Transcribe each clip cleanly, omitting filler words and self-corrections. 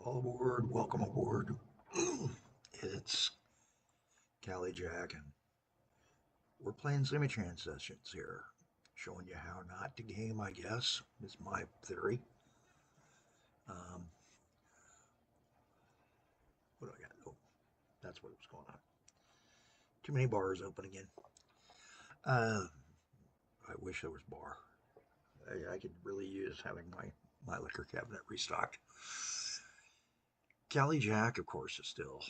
All aboard, welcome aboard. It's Cali Jack, and we're playing Simutrans sessions here. Showing you how not to game, I guess, is my theory. Um, what do I got? Oh, that's what was going on. Too many bars open again. Uh, I wish there was bar. I could really use having my liquor cabinet restocked. Cali Jack, of course, is still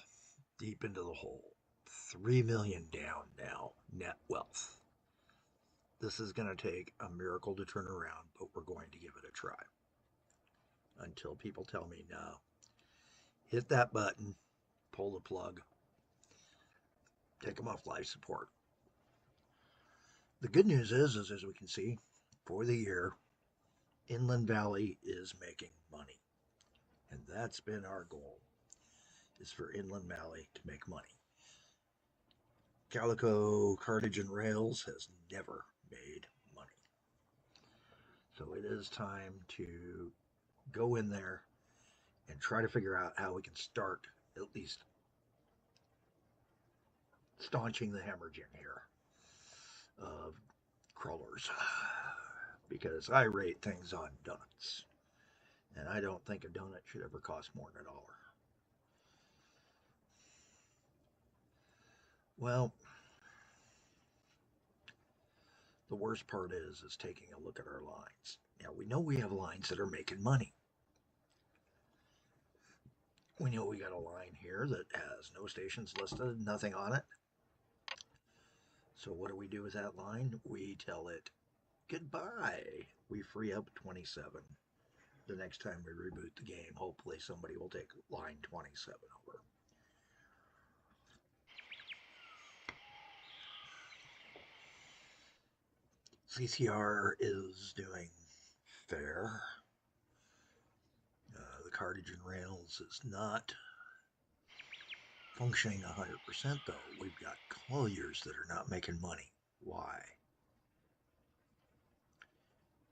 deep into the hole. 3 million down now, net wealth. This is going to take a miracle to turn around, but we're going to give it a try until people tell me no. Hit that button, pull the plug, take them off life support. The good news is as we can see, for the year, Inland Valley is making money. And that's been our goal, is for Inland Valley to make money. Calico Cartage Rails has never made money. So it is time to go in there and try to figure out how we can start at least staunching the hemorrhaging here of crawlers, because I rate things on donuts, and I don't think a donut should ever cost more than $1. Well, the worst part is taking a look at our lines. Now we know we have lines that are making money. We know we got a line here that has no stations listed, nothing on it. So what do we do with that line? We tell it goodbye. We free up 27. The next time we reboot the game, hopefully somebody will take line 27 over. CCR is doing fair. The Cartage Rails is not functioning 100% though. We've got colliers that are not making money. Why?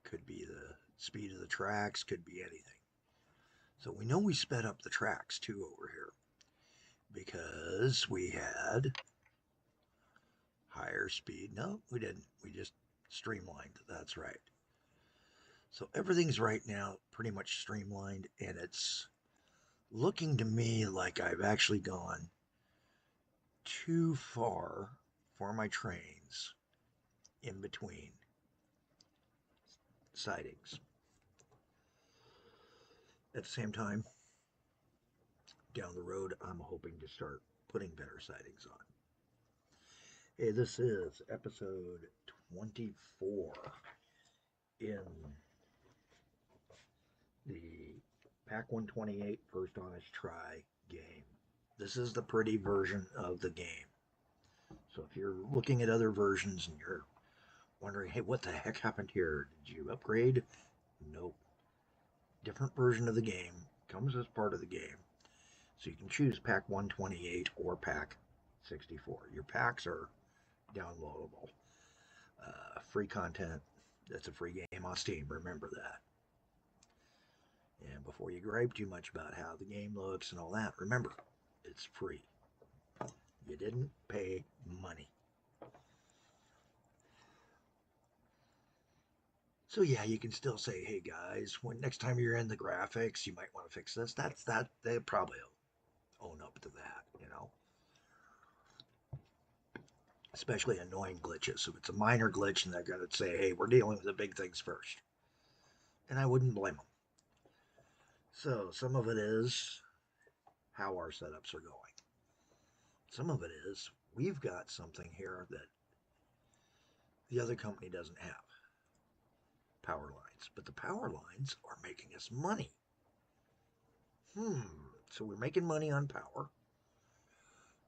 Could be the speed of the tracks, could be anything. So we know we sped up the tracks too over here because we had higher speed. No, we didn't. We just streamlined. That's right. So everything's right now pretty much streamlined, and it's looking to me like I've actually gone too far for my trains in between sidings. At the same time, down the road, I'm hoping to start putting better sidings on. Hey, this is episode 24 in the Pak128 First Honest Try game. This is the pretty version of the game. So if you're looking at other versions and you're wondering, hey, what the heck happened here? Did you upgrade? Nope. Different version of the game comes as part of the game. So you can choose Pak128 or Pak64. Your packs are downloadable. Free content. That's a free game on Steam. Remember that. And before you gripe too much about how the game looks and all that, remember, it's free. You didn't pay money. So yeah, you can still say, hey guys, when next time you're in the graphics, you might want to fix this. That's that. They probably own up to that, you know. Especially annoying glitches. If it's a minor glitch, and they're going to say, hey, we're dealing with the big things first. And I wouldn't blame them. So some of it is how our setups are going. Some of it is we've got something here that the other company doesn't have. Power lines. But the power lines are making us money. So we're making money on power.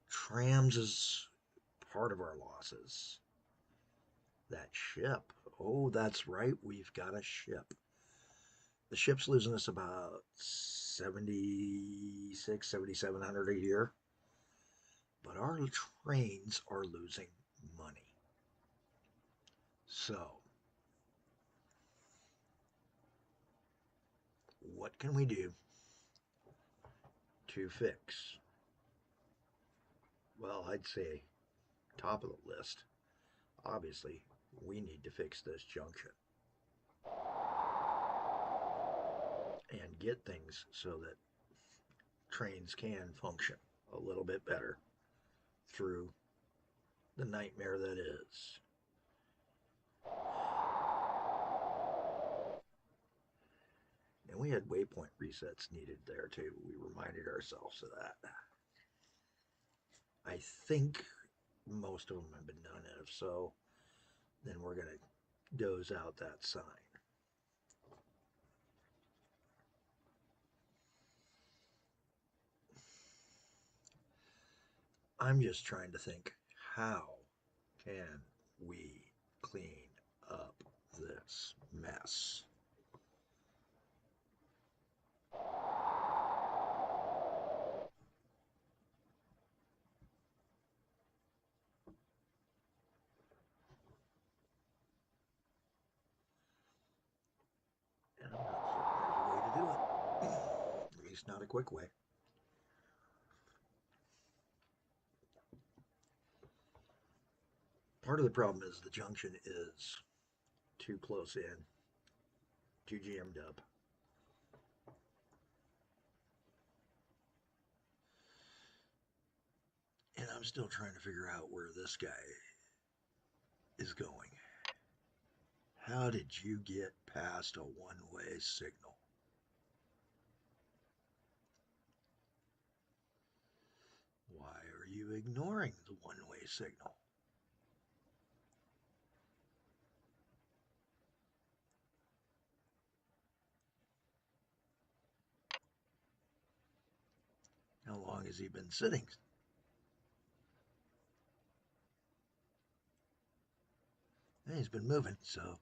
Trams is part of our losses. That ship. Oh, that's right. We've got a ship. The ship's losing us about 76, 7,700 a year. But our trains are losing money. So, what can we do to fix? Well, I'd say top of the list, obviously, we need to fix this junction and get things so that trains can function a little bit better through the nightmare that is. And we had waypoint resets needed there too. We reminded ourselves of that. I think most of them have been done. And if so, then we're going to doze out that sign. I'm just trying to think, how can we clean up this mess? And I'm not certain there's a way to do it. At least not a quick way. Part of the problem is the junction is too close in, too jammed up. And I'm still trying to figure out where this guy is going. How did you get past a one-way signal? Why are you ignoring the one-way signal? How long has he been sitting? And he's been moving, so.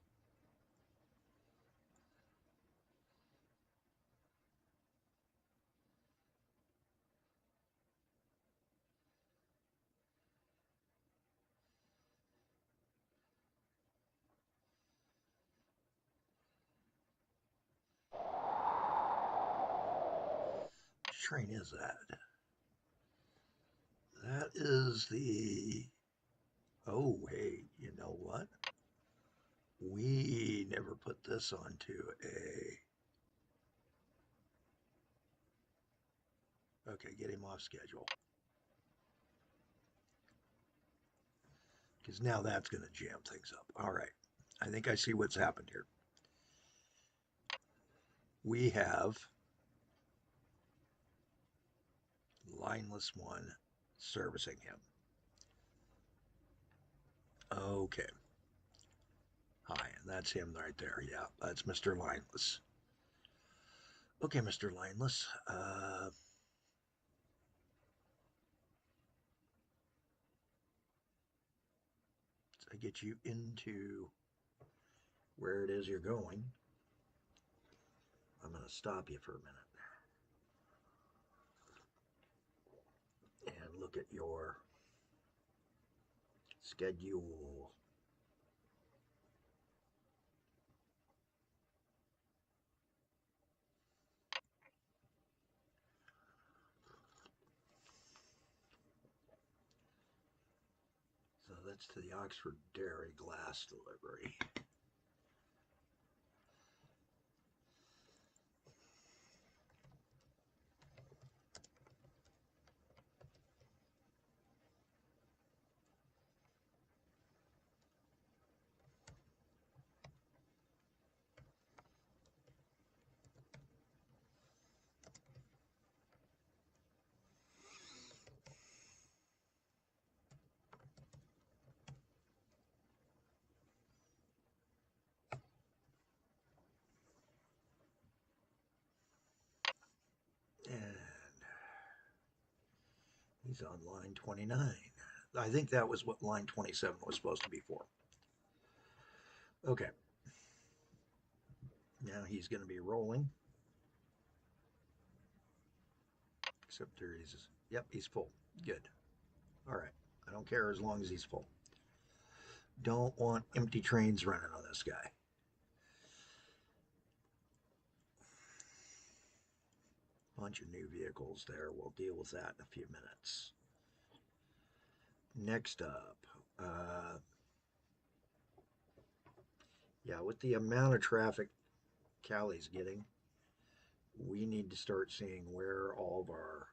Which train is that? That is the, oh, hey, you know what? We never put this onto okay, get him off schedule. Because now that's going to jam things up. All right, I think I see what's happened here. We have lineless one servicing him. Okay. Hi, and that's him right there. Yeah, that's Mr. Lineless. Okay, Mr. Lineless. I get you into where it is you're going. I'm going to stop you for a minute and look at your schedule. So that's to the Oxford Dairy glass delivery. And he's on line 29. I think that was what line 27 was supposed to be for. Okay. Now he's going to be rolling. Except there he's, yep, he's full. Good. All right. I don't care as long as he's full. Don't want empty trains running on this guy. bunch of new vehicles there. We'll deal with that in a few minutes. Next up, yeah, with the amount of traffic Cali's getting, we need to start seeing where all of our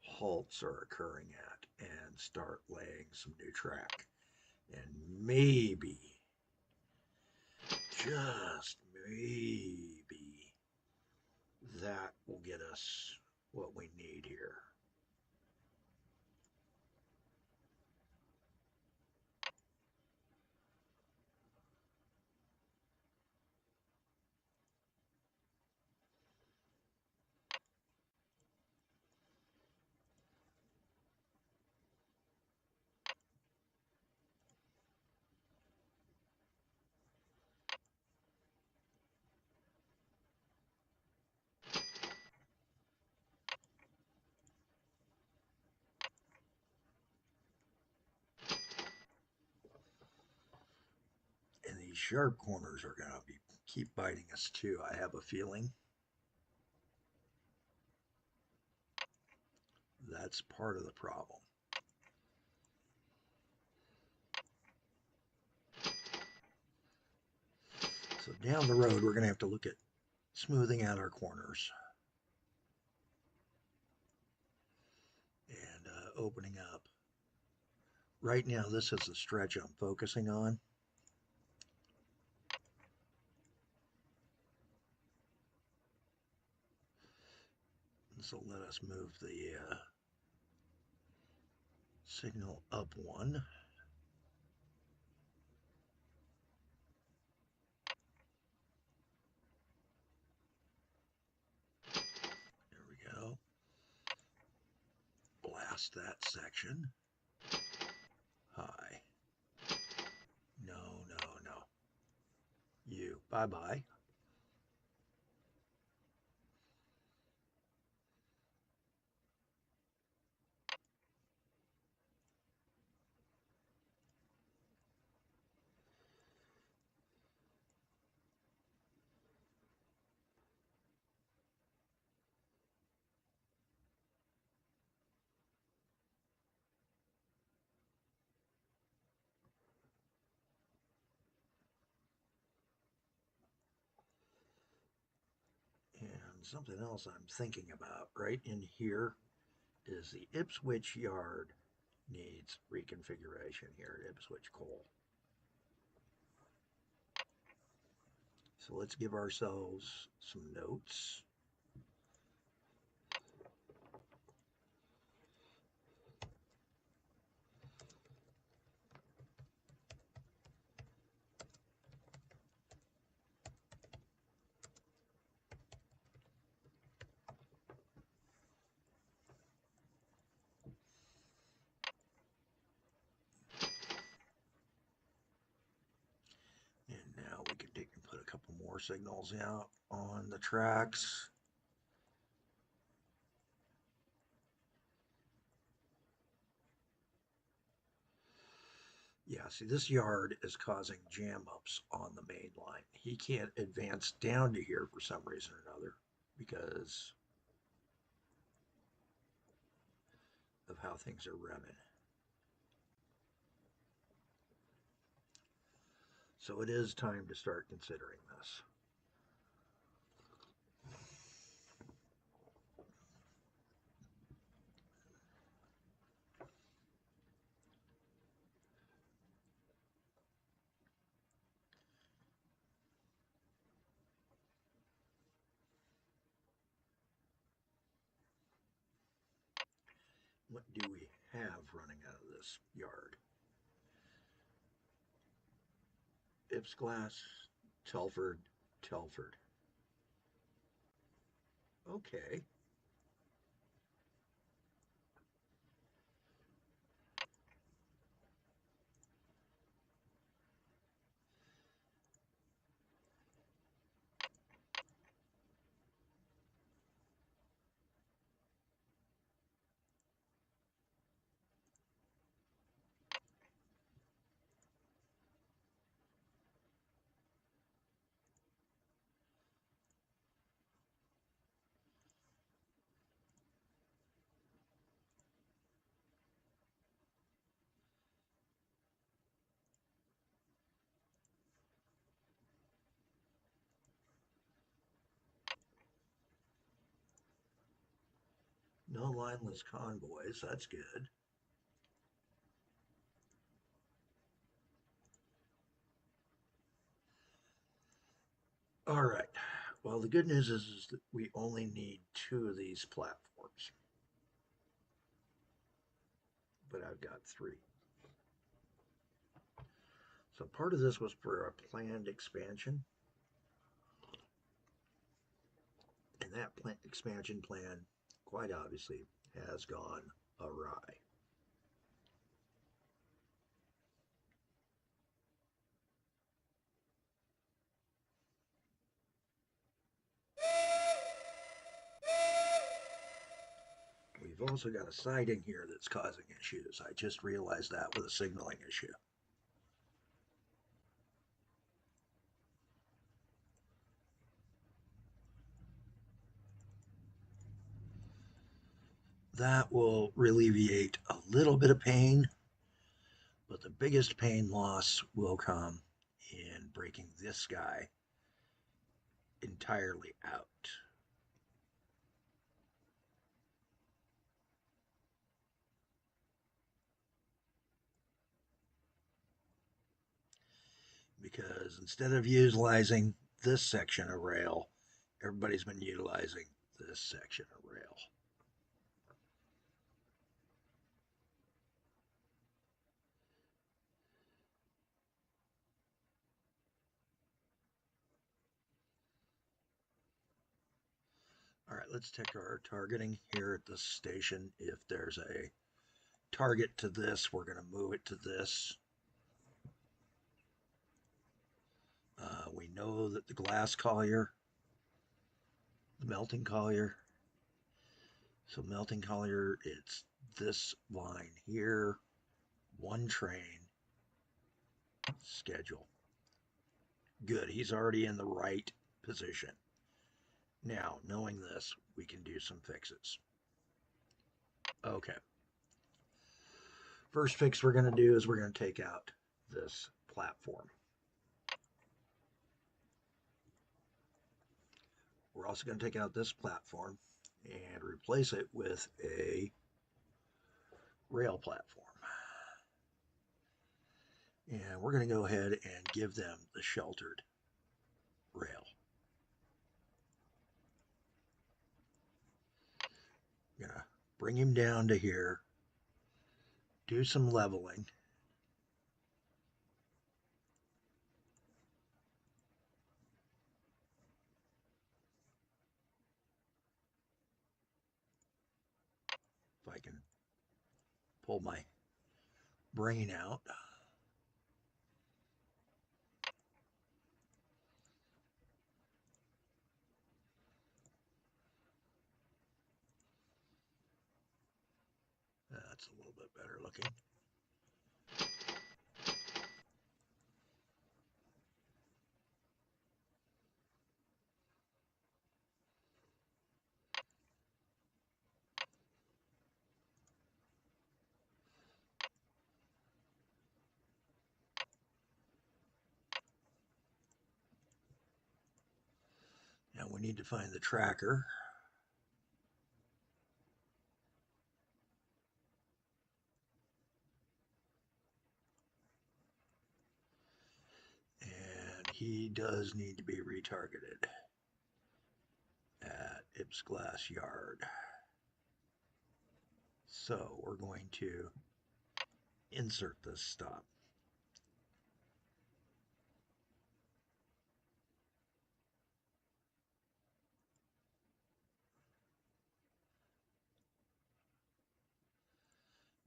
halts are occurring at and start laying some new track. And maybe, just maybe, that will get us what we need here. And these sharp corners are going to keep biting us too, I have a feeling. That's part of the problem. So down the road, we're going to have to look at smoothing out our corners and opening up. Right now, this is the stretch I'm focusing on. So let us move the signal up one. There we go. Blast that section. High. No, no, no. You. Bye-bye. And something else I'm thinking about right in here is the Ipswich yard needs reconfiguration here at Ipswich Coal. So let's give ourselves some notes. And now we can take and put a couple more signals out on the tracks. Yeah, see, this yard is causing jam ups on the main line. He can't advance down to here for some reason or another because of how things are running. So it is time to start considering this. What do we have running out of this yard? Ipsglass, Telford, Telford. Okay. lineless convoys. That's good. All right. Well, the good news is that we only need 2 of these platforms. But I've got 3. So part of this was for a planned expansion. And that expansion plan, quite obviously, has gone awry. We've also got a siding here that's causing issues. I just realized that with a signaling issue. That will alleviate a little bit of pain, but the biggest pain loss will come in breaking this guy entirely out. Because instead of utilizing this section of rail, everybody's been utilizing this section of rail. All right, let's check our targeting here at this station. If there's a target to this, we're going to move it to this. We know that the glass collier, the melting collier, so melting collier, it's this line here, 1 train, schedule. Good, he's already in the right position. Now, knowing this, we can do some fixes. Okay. First fix we're going to do is we're going to take out this platform. We're also going to take out this platform and replace it with a rail platform. And we're going to go ahead and give them the sheltered rail. I'm going to bring him down to here, do some leveling. If I can pull my brain out. That's a little bit better looking. Now we need to find the tracker. And he does need to be retargeted at Ips Glass Yard. So we're going to insert this stop.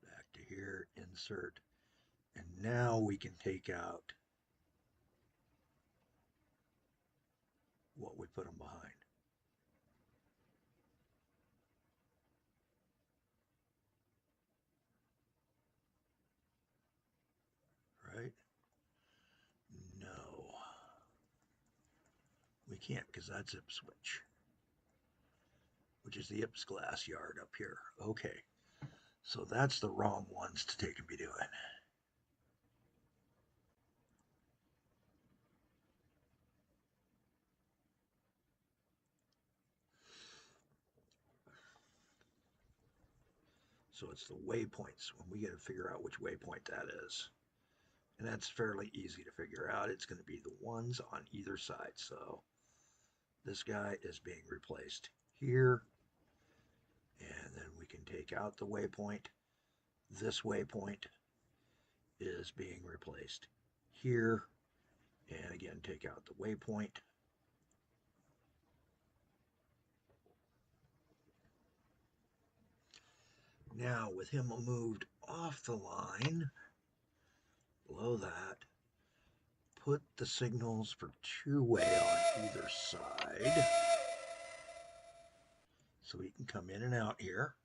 Back to here, insert. And now we can take out what we put them behind. Right? No. We can't because that's Ipswich, which is the Ips Glass Yard up here. Okay. So that's the wrong ones to take and be doing. So it's the waypoints when we got to figure out which waypoint that is. And that's fairly easy to figure out. It's going to be the ones on either side. So this guy is being replaced here. And then we can take out the waypoint. This waypoint is being replaced here. And again, take out the waypoint. Now, with him moved off the line, below that, put the signals for two-way on either side. So he can come in and out here.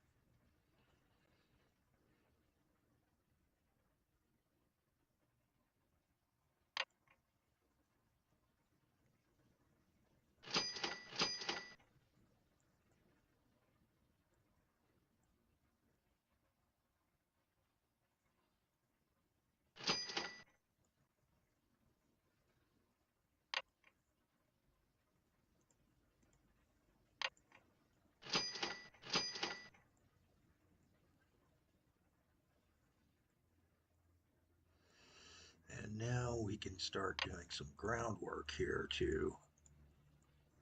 And now we can start doing some groundwork here to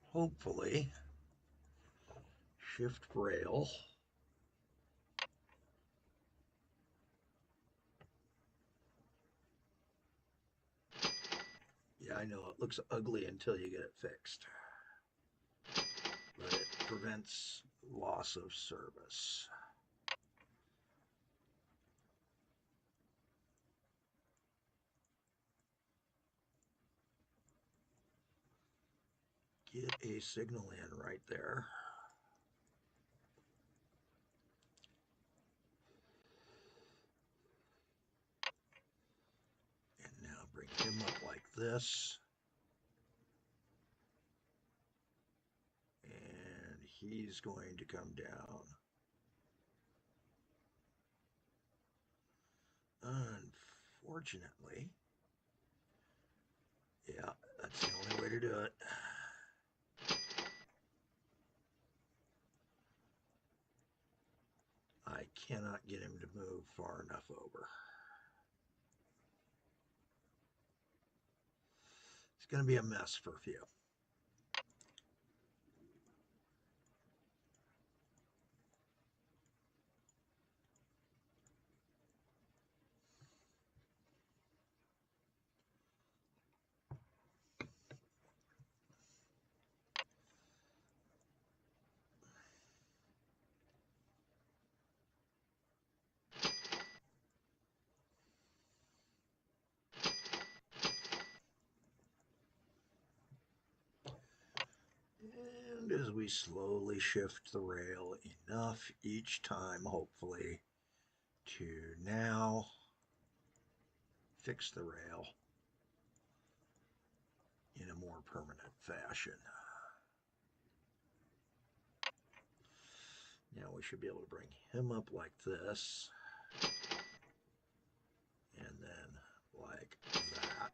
hopefully shift rail. Yeah, I know it looks ugly until you get it fixed, but it prevents loss of service. Get a signal in right there. And now bring him up like this. And he's going to come down. Unfortunately, yeah, that's the only way to do it. I cannot get him to move far enough over. It's going to be a mess for a few. And as we slowly shift the rail enough each time, hopefully, to now fix the rail in a more permanent fashion. Now we should be able to bring him up like this, and then like that.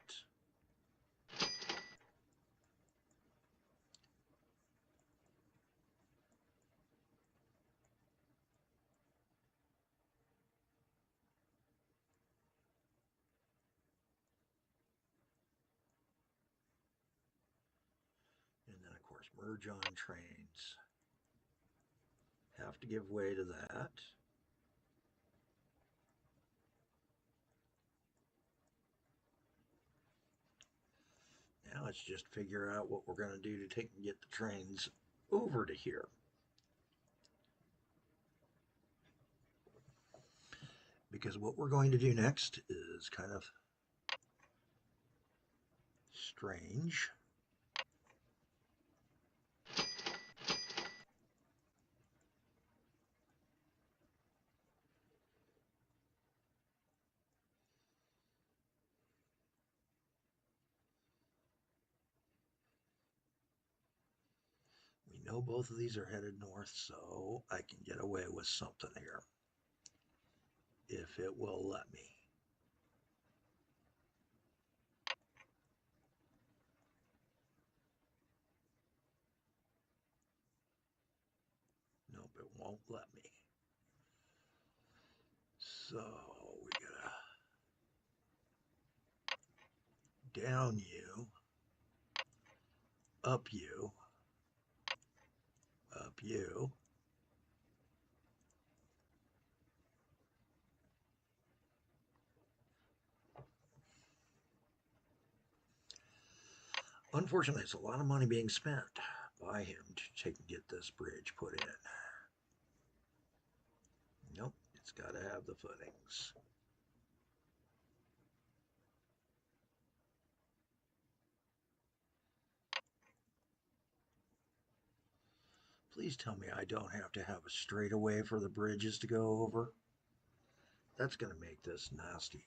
And then, of course, merge on trains. Have to give way to that. Now let's just figure out what we're going to do to get the trains over to here. Because what we're going to do next is kind of strange. We know both of these are headed north, so I can get away with something here, if it will let me. Nope, it won't let me. So we gotta down U, up U, up U. Unfortunately, it's a lot of money being spent by him to take and get this bridge put in. Nope, it's got to have the footings. Please tell me I don't have to have a straightaway for the bridges to go over. That's going to make this nasty.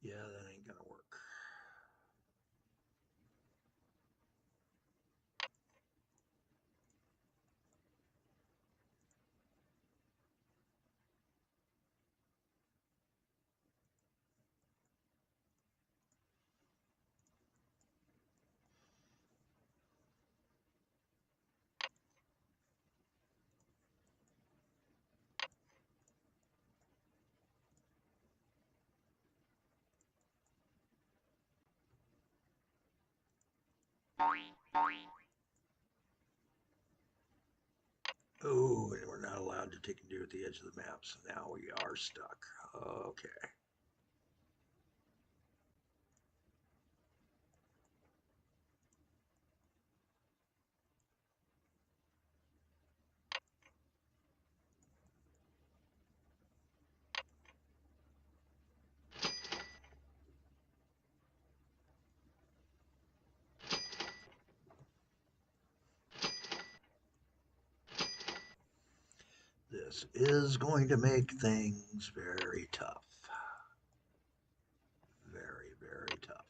Yeah, that ain't going to work. Oh, and we're not allowed to take and do at the edge of the map, so now we are stuck. Okay. This is going to make things very tough. Very, very tough.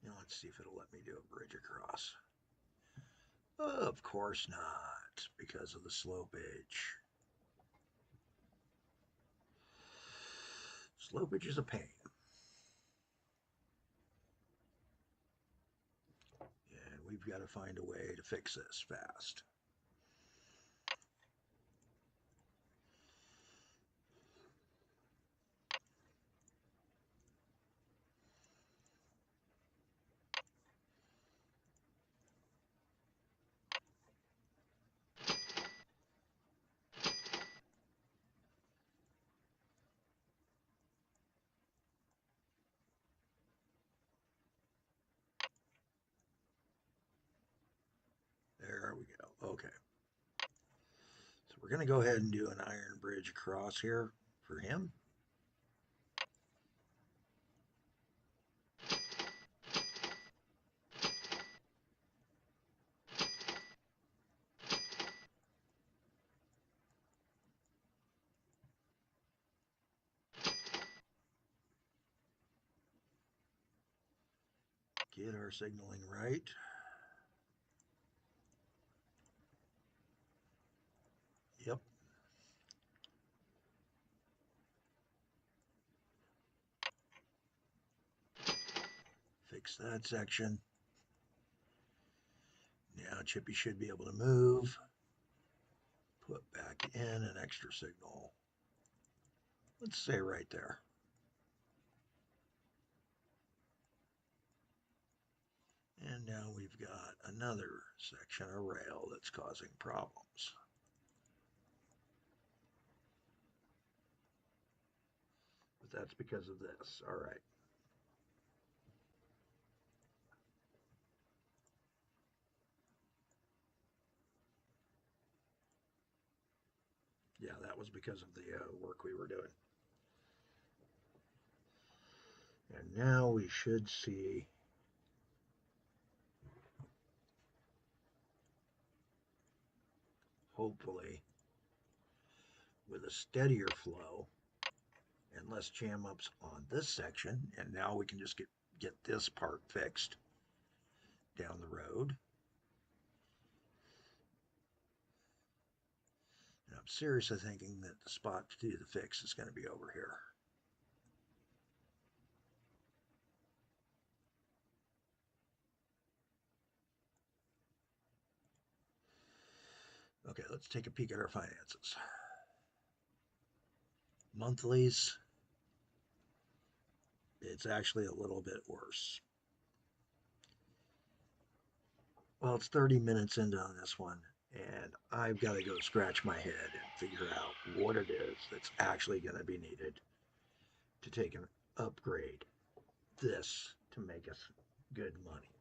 Now let's see if it'll let me do a bridge across. Of course not, because of the slopage. Slopage is a pain. And we've got to find a way to fix this fast. There we go. Okay. So we're going to go ahead and do an iron bridge across here for him. Get our signaling right. Yep. Fix that section. Now Chippy should be able to move. Put back in an extra signal. Let's say right there. And now we've got another section of rail that's causing problems. But that's because of this. All right. Yeah, that was because of the work we were doing. And now we should see hopefully with a steadier flow and less jam ups on this section. And now we can just get this part fixed down the road. And I'm seriously thinking that the spot to do the fix is going to be over here. Okay, let's take a peek at our finances. Monthlies, it's actually a little bit worse. Well, it's 30 minutes into on this one, and I've got to go scratch my head and figure out what it is that's actually going to be needed to take an upgrade this to make us good money.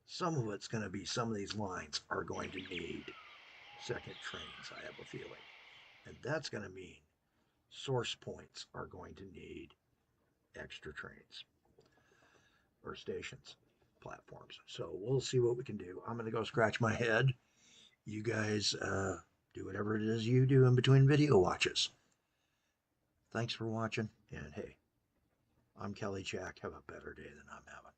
Some of it's going to be, some of these lines are going to need second trains, I have a feeling. And that's going to mean source points are going to need extra trains or stations, platforms. So we'll see what we can do. I'm going to go scratch my head. You guys do whatever it is you do in between video watches. Thanks for watching, and hey, I'm Kelly Jack. Have a better day than I'm having.